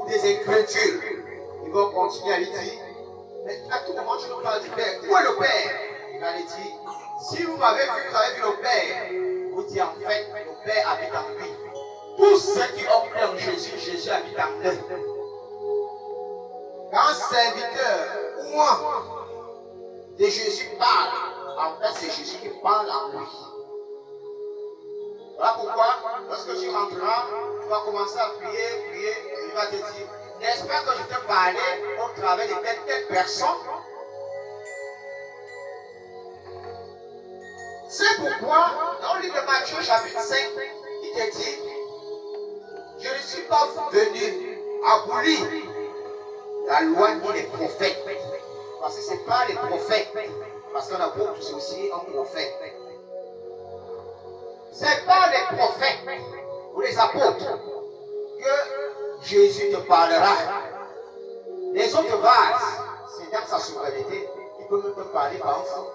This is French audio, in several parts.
des Écritures, il va continuer à lui dire, mais à tout moment tu nous parles du Père. Où est le Père? Il va lui dire, si vous m'avez vu, vous avez vu le Père. Vous dites en fait, le Père habite en lui. Tous ceux qui ont cru en Jésus, Jésus habite en eux. Quand un serviteur ou moi de Jésus parle, en fait c'est Jésus qui parle en lui. Voilà pourquoi, lorsque tu rentreras, tu vas commencer à prier, et il va te dire, n'est-ce pas que je te parlais au travers de telle personne? C'est pourquoi, dans le livre de Matthieu, chapitre 5, il te dit, je ne suis pas venu abolir la loi ni les prophètes. Parce que ce n'est pas les prophètes. Parce qu'un apôtre, c'est aussi un prophète. Ce n'est pas les prophètes ou les apôtres que Jésus te parlera. Les autres vases, c'est dans sa souveraineté, il peut même te parler par enfant.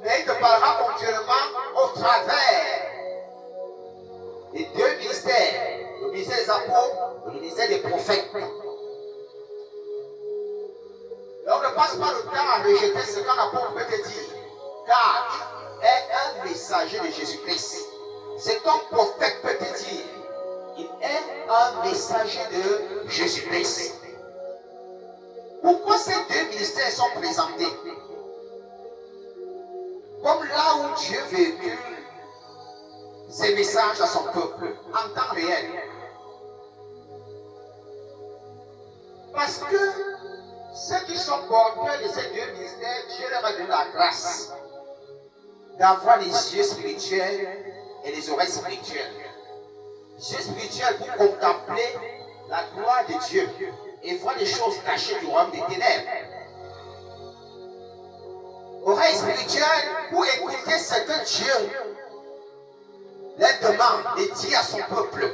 Mais il te parlera ponctuellement au travers des deux ministères, le ministère des apôtres et le ministère des prophètes. Et on ne passe pas le temps à rejeter ce qu'un apôtre peut te dire, car il est un messager de Jésus-Christ. Ce qu'un prophète peut te dire, il est un messager de Jésus-Christ. Pourquoi ces deux ministères sont présentés? Comme là où Dieu véhicule ses messages à son peuple en temps réel. Parce que ceux qui sont porteurs de ces deux ministères, Dieu leur a donné la grâce d'avoir les yeux spirituels et les oreilles spirituelles. Les yeux spirituels pour contempler la gloire de Dieu et voir les choses cachées du royaume des ténèbres. Oreilles spirituelles pour écouter ce que Dieu les demande et dit à son peuple.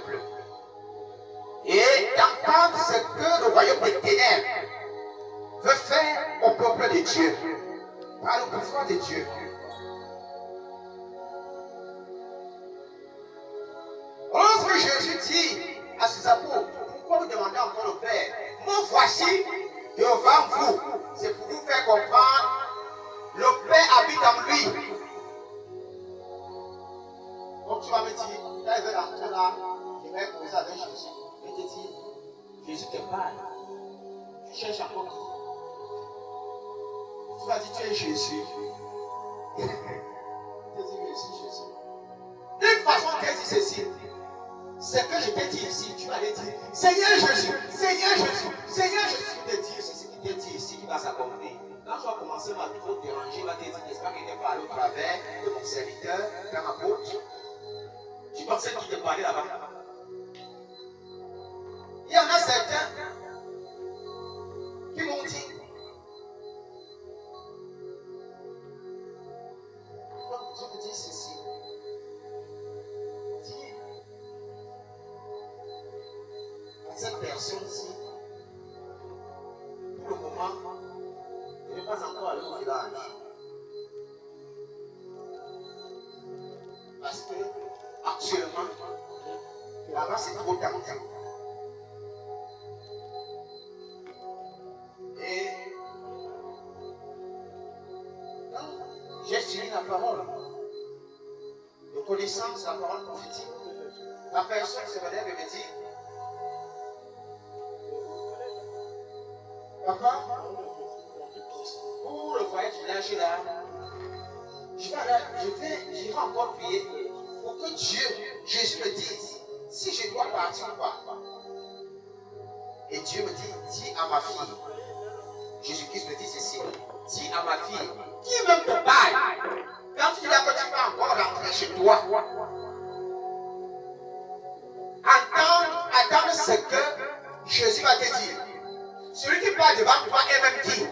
Et d'entendre ce que le royaume des ténèbres veut faire au peuple de Dieu, par le pouvoir de Dieu. Lorsque Jésus dit à ses apôtres, pourquoi vous demandez encore le Père? Moi voici devant vous, c'est pour vous faire comprendre, le Père habite en lui. Donc tu vas me dire, quand il veut rentrer là, je vais poser avec Jésus. Il te dit, Jésus te parle. Tu cherches encore qui? Tu vas dire, tu es Jésus. Il te dit, je suis Jésus. D'une façon, il te dit ceci. Ce que je t'ai dit ici, tu vas aller dire, Seigneur Jésus, Seigneur Jésus, Seigneur Jésus. Il te dit, c'est ce qu'il te dit ici qui va s'accomplir. Quand tu vas commencer à trop te déranger, il va te dire, n'est-ce pas qu'il t'a parlé au travers de mon serviteur, d'un apôtre? Tu pensais qu'il te parlait là-bas? Il y en a certains qui m'ont dit, je vous dis ceci, dis à cette personne-ci, pour le moment, je ne vais pas encore aller au village. Parce que, actuellement, là-bas c'est trop tendu. Et j'ai suivi la parole de connaissance, la parole prophétique. La personne se relève et me dit, papa, pour le foyer du village là, je vais encore prier pour que Dieu, Jésus me dise si je dois partir ou pas. Et Dieu me dit, dis à ma fille, Jésus-Christ me dit ceci, dis à ma fille, qui même te parle, quand tu dis là que tu vas encore rentrer chez toi, attends ce que Jésus va te dire. Celui qui parle devant toi est même dit,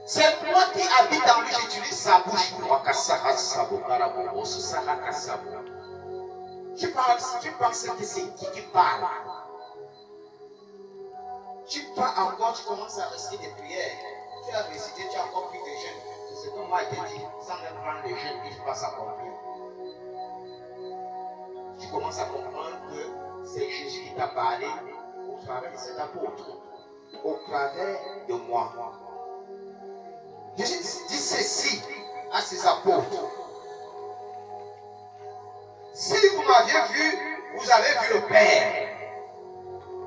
c'est moi qui habite en lui, j'utilise sa bouche. Tu penses que c'est qui parle? Tu pars encore, tu commences à réciter des prières. Tu as récité, tu as encore pris des jeûnes. C'est ce que moi je t'ai dit, sans même prendre les jeûnes, il faut pas s'accomplir. Tu commences à comprendre que t'a parlé au travers de cet apôtre, au travers de moi. Jésus dit ceci à ses apôtres. Si vous m'aviez vu, vous avez vu le Père.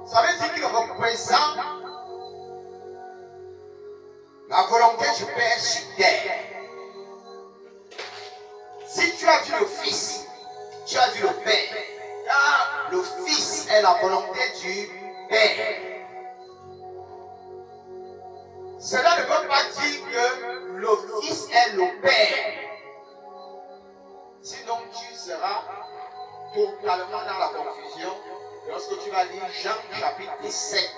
Ça veut dire qu'il représente la volonté du Père sur terre. Si tu as vu le Fils, tu as vu le Père. Car le Fils est la volonté du Père. Cela ne veut pas dire que le Fils est le Père. Sinon, tu seras totalement dans la confusion lorsque tu vas lire Jean chapitre 17.